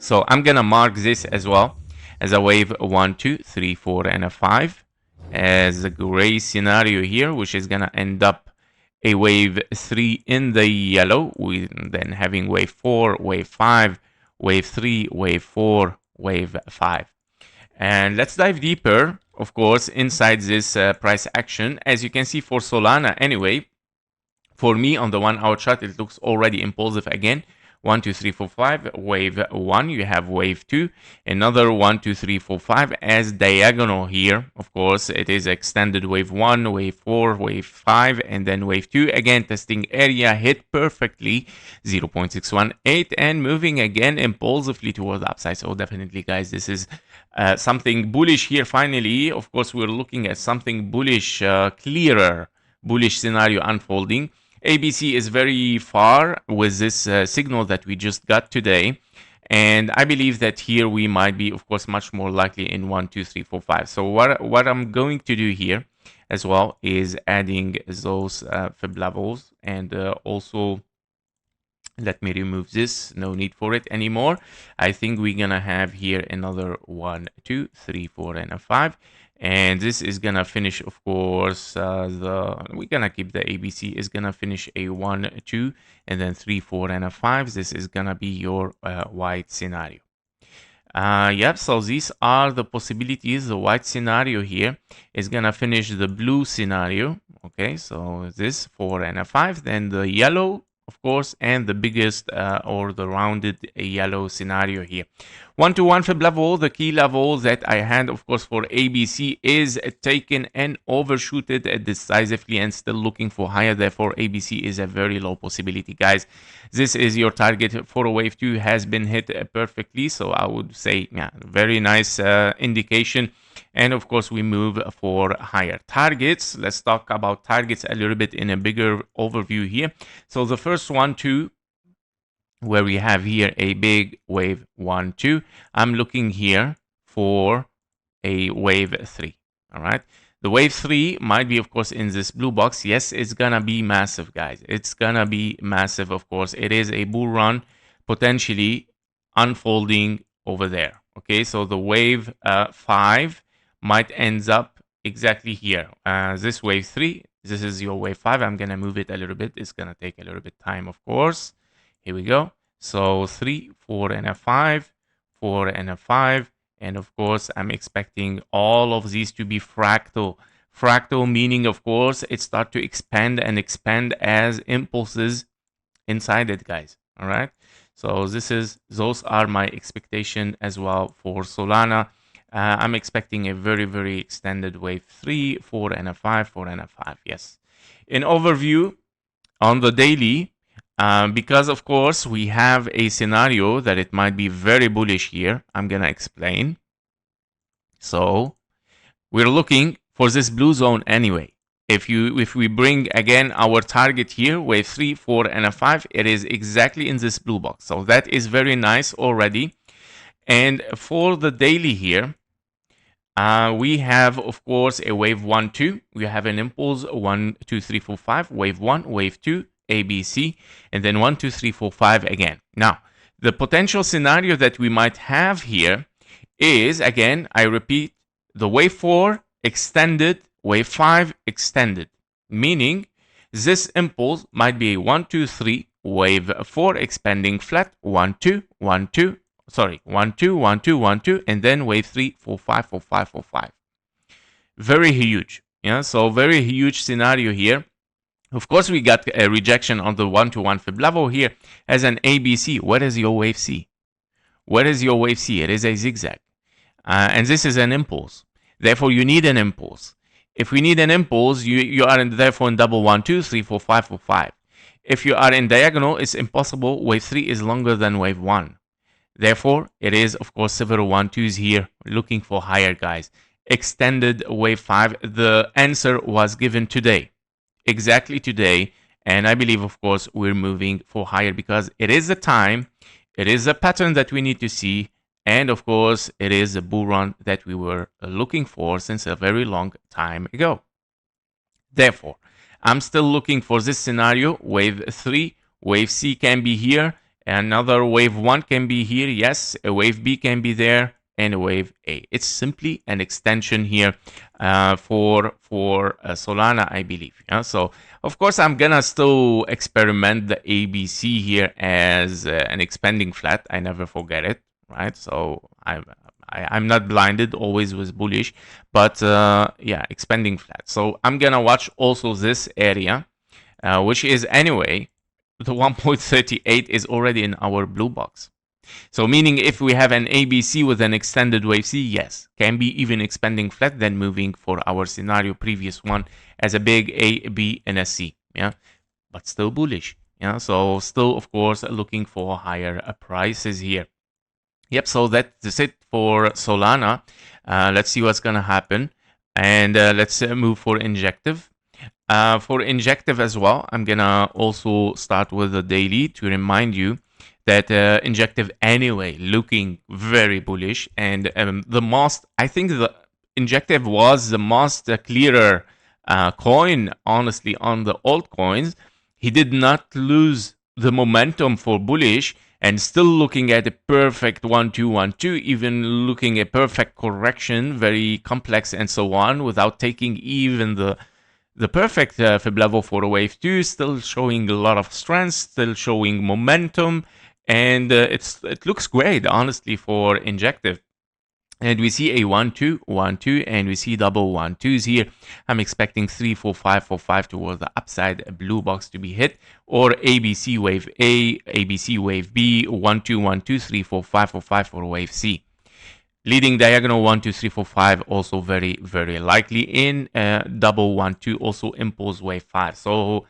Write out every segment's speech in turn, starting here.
So I'm gonna mark this as well as a wave 1, 2, 3, 4, and a 5 as a gray scenario here, which is gonna end up a wave 3 in the yellow, then having wave 4, wave 5, wave 3, wave 4, wave 5. And let's dive deeper, of course, inside this price action. As you can see for Solana anyway, for me on the 1 hour chart, it looks already impulsive again. 1, 2, 3, 4, 5, wave 1, you have wave 2, another 1, 2, 3, 4, 5 as diagonal here. Of course, it is extended wave 1, wave 4, wave 5, and then wave 2. Again, testing area hit perfectly 0.618 and moving again impulsively towards the upside. So definitely, guys, this is something bullish here finally. Of course, we're looking at something bullish, clearer bullish scenario unfolding. ABC is very far with this signal that we just got today. And I believe that here we might be, of course, much more likely in 1, 2, 3, 4, 5. So what I'm going to do here as well is adding those fib levels, and also let me remove this. No need for it anymore. I think we're gonna have here another 1, 2, 3, 4, and a 5. And this is gonna finish, of course, we're gonna keep the ABC is gonna finish a 1, 2, and then 3, 4, and a 5. This is gonna be your white scenario. Yep, so these are the possibilities. The white scenario here is gonna finish the blue scenario. Okay, so this 4 and a 5, then the yellow, of course, and the biggest or the rounded yellow scenario here. 1-to-1 fib level, the key level that I had, of course, for ABC is taken and overshooted decisively and still looking for higher. Therefore, ABC is a very low possibility, guys. This is your target for a wave 2 has been hit perfectly. So I would say, yeah, very nice indication. And of course, we move for higher targets. Let's talk about targets a little bit in a bigger overview here. So the first one, too, where we have here a big wave 1, 2. I'm looking here for a wave 3. All right. The wave 3 might be, of course, in this blue box. Yes, it's going to be massive, guys. It's going to be massive, of course. It is a bull run potentially unfolding over there. Okay, so the wave 5 might ends up exactly here. This wave 3, this is your wave 5. I'm going to move it a little bit. It's going to take a little bit time, of course. Here we go. So 3, 4, and a 5, 4, and a 5. And of course, I'm expecting all of these to be fractal. Fractal meaning, of course, it starts to expand and expand as impulses inside it, guys. All right. So those are my expectation as well for Solana. I'm expecting a very, very extended wave 3, 4, and a 5, 4, and a 5. Yes. In overview on the daily, because of course we have a scenario that it might be very bullish here. I'm gonna explain. So we're looking for this blue zone anyway. If we bring again our target here, wave 3, 4, and a 5, it is exactly in this blue box. So that is very nice already. And for the daily here, we have, of course, a wave 1, 2. We have an impulse 1, 2, 3, 4, 5. Wave 1, wave 2. ABC, and then 1, 2, 3, 4, 5 again. Now, the potential scenario that we might have here is, again, I repeat, the wave 4 extended, wave 5 extended, meaning this impulse might be a 1, 2, 3, wave 4 expanding flat, 1, 2, 1, 2, sorry, 1, 2, 1, 2, 1, 2, and then wave 3, 4, 5, 4, 5, 4, 5. Very huge. Yeah, so very huge scenario here. Of course, we got a rejection on the 1-to-1 fib level here as an ABC. What is your wave C? What is your wave C? It is a zigzag. And this is an impulse. Therefore, you need an impulse. If we need an impulse, you are therefore in double 1, 2, 3, 4, 5, 4, 5. If you are in diagonal, it's impossible. Wave 3 is longer than wave 1. Therefore, it is, of course, several 1-2s here looking for higher, guys. Extended wave 5. The answer was given today. Exactly today, and I believe, of course, we're moving for higher because it is a time, it is a pattern that we need to see, and of course, it is a bull run that we were looking for since a very long time ago. Therefore, I'm still looking for this scenario, wave 3, wave C can be here, Another wave 1 can be here, yes. A wave B can be there, and a wave A. It's simply an extension here for Solana, I believe. Yeah? So of course I'm gonna still experiment the ABC here as an expanding flat. I never forget it, right? So I'm not blinded, always was bullish, but yeah, expanding flat. So I'm gonna watch also this area, which is anyway the 1.38 is already in our blue box. So meaning if we have an ABC with an extended wave C, yes, can be even expanding flat, then moving for our scenario previous one as a big A, B, and a C. Yeah, but still bullish. Yeah, so still of course looking for higher prices here. Yep, so that's it for Solana. Let's see what's gonna happen, and let's move for Injective. For Injective as well, I'm gonna also start with the daily to remind you that Injective anyway looking very bullish, and the most, I think the Injective was the most clearer coin, honestly, on the altcoins. He did not lose the momentum for bullish, and still looking at a perfect 1-2-1-2, even looking at perfect correction, very complex and so on, without taking even the perfect fib level for a wave 2, still showing a lot of strength, still showing momentum, and it looks great, honestly, for Injective. And we see a 1-2-1-2, and we see double 1-2s here. I'm expecting 3-4-5-4-5 towards the upside blue box to be hit, or ABC wave A, ABC wave B, 1-2-1-2, 3-4-5-4-5 for wave C. Leading diagonal 1, 2, 3, 4, 5 also very, very likely in double 1, 2, also impulse wave 5. So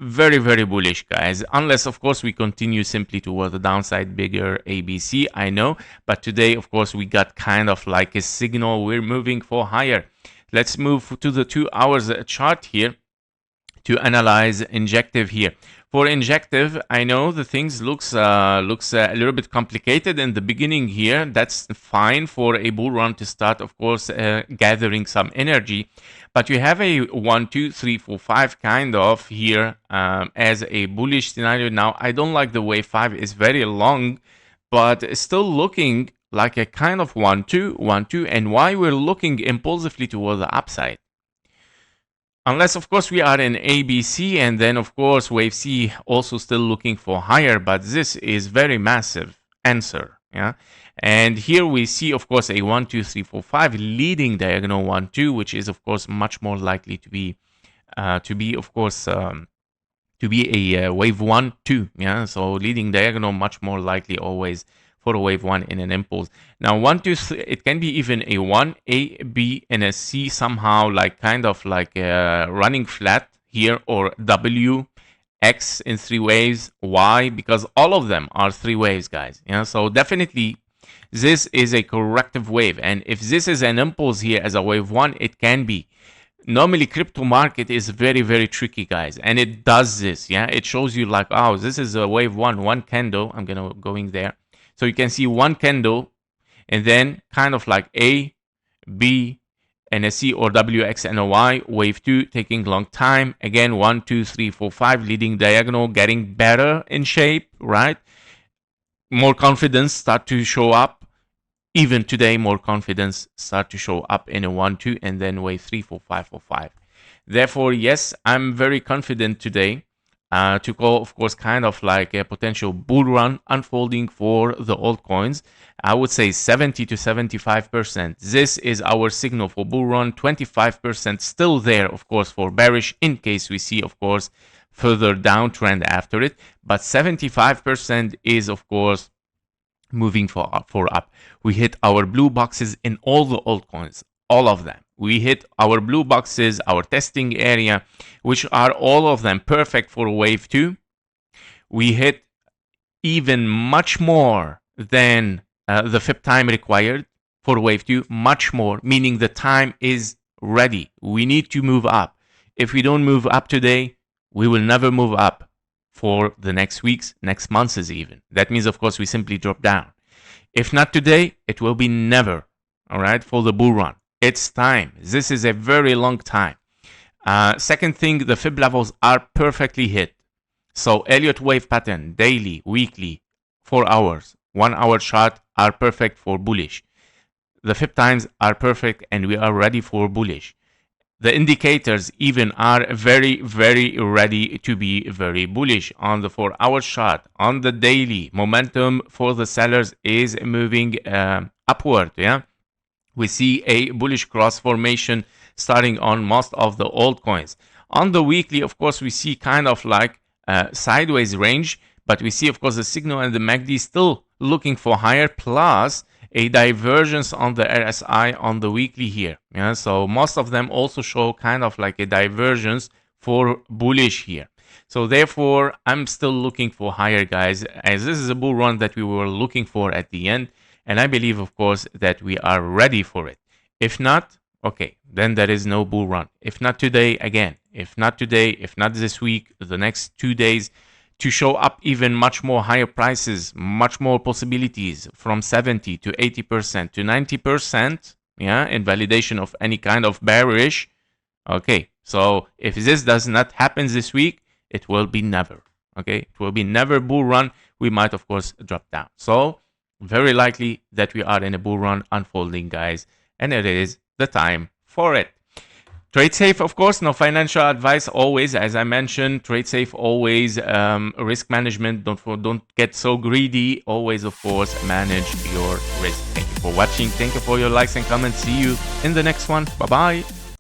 very, very bullish, guys. Unless, of course, we continue simply toward the downside, bigger ABC, I know. But today, of course, we got kind of like a signal. We're moving for higher. Let's move to the 2 hours chart here to analyze Injective here. For Injective, I know the things looks a little bit complicated in the beginning here. That's fine for a bull run to start, of course, gathering some energy. But you have a 1, 2, 3, 4, 5 kind of here as a bullish scenario. Now, I don't like the wave 5 is very long, but it's still looking like a kind of 1, 2, 1, 2. And why we're looking impulsively toward the upside? Unless, of course, we are in ABC, and then, of course, wave C also still looking for higher, but this is very massive answer, yeah? And here we see, of course, a 1, 2, 3, 4, 5 leading diagonal 1, 2, which is, of course, much more likely to be, of course, to be a wave 1, 2, yeah? So leading diagonal much more likely always for a wave 1 in an impulse. Now 1, 2, 3, it can be even a 1, A, B, and a C somehow, like kind of like running flat here, or W, X in 3 waves, Y, because all of them are 3 waves, guys. Yeah, so definitely this is a corrective wave, and if this is an impulse here as a wave 1, it can be. Normally crypto market is very, very tricky, guys, and it does this. Yeah, it shows you like, oh, this is a wave 1 candle. I'm gonna going there. So you can see 1 candle, and then kind of like A, B, and a C, or W, X, and a Y. Wave 2 taking long time. Again, 1, 2, 3, 4, 5 leading diagonal, getting better in shape, right? More confidence start to show up. Even today, more confidence start to show up in a 1, 2, and then wave 3, 4, 5, 4, 5. Therefore, yes, I'm very confident today to call, of course, kind of like a potential bull run unfolding for the altcoins. I would say 70 to 75%. This is our signal for bull run. 25% still there, of course, for bearish in case we see, of course, further downtrend after it. But 75% is, of course, moving for up. We hit our blue boxes in all the altcoins, all of them. We hit our blue boxes, our testing area, which are all of them perfect for wave 2. We hit even much more than the FIB time required for wave 2, much more, meaning the time is ready. We need to move up. If we don't move up today, we will never move up for the next weeks, next months even. That means, of course, we simply drop down. If not today, it will be never, all right, for the bull run. It's time. This is a very long time. Second thing, the fib levels are perfectly hit. So Elliott Wave pattern, daily, weekly, 4 hours. 1 hour chart are perfect for bullish. The FIB times are perfect and we are ready for bullish. The indicators even are very, very ready to be very bullish on the 4 hour chart. On the daily, momentum for the sellers is moving upward. Yeah, we see a bullish cross formation starting on most of the altcoins. On the weekly, of course, we see kind of like sideways range, but we see, of course, the signal and the MACD still looking for higher, plus a divergence on the RSI on the weekly here. Yeah, so most of them also show kind of like a divergence for bullish here. So therefore, I'm still looking for higher, guys, as this is a bull run that we were looking for at the end. And I believe, of course, that we are ready for it. If not, okay, then there is no bull run. If not today, again, if not today, if not this week, the next 2 days, to show up even much more higher prices, much more possibilities from 70 to 80% to 90%, yeah, in validation of any kind of bearish. Okay, so if this does not happen this week, it will be never. Okay, it will be never bull run. We might, of course, drop down. So very likely that we are in a bull run unfolding, guys, and it is the time for it. Trade safe, of course, no financial advice always. As I mentioned, trade safe always. Risk management, don't get so greedy. Always, of course, manage your risk. Thank you for watching. Thank you for your likes and comments. See you in the next one. Bye-bye.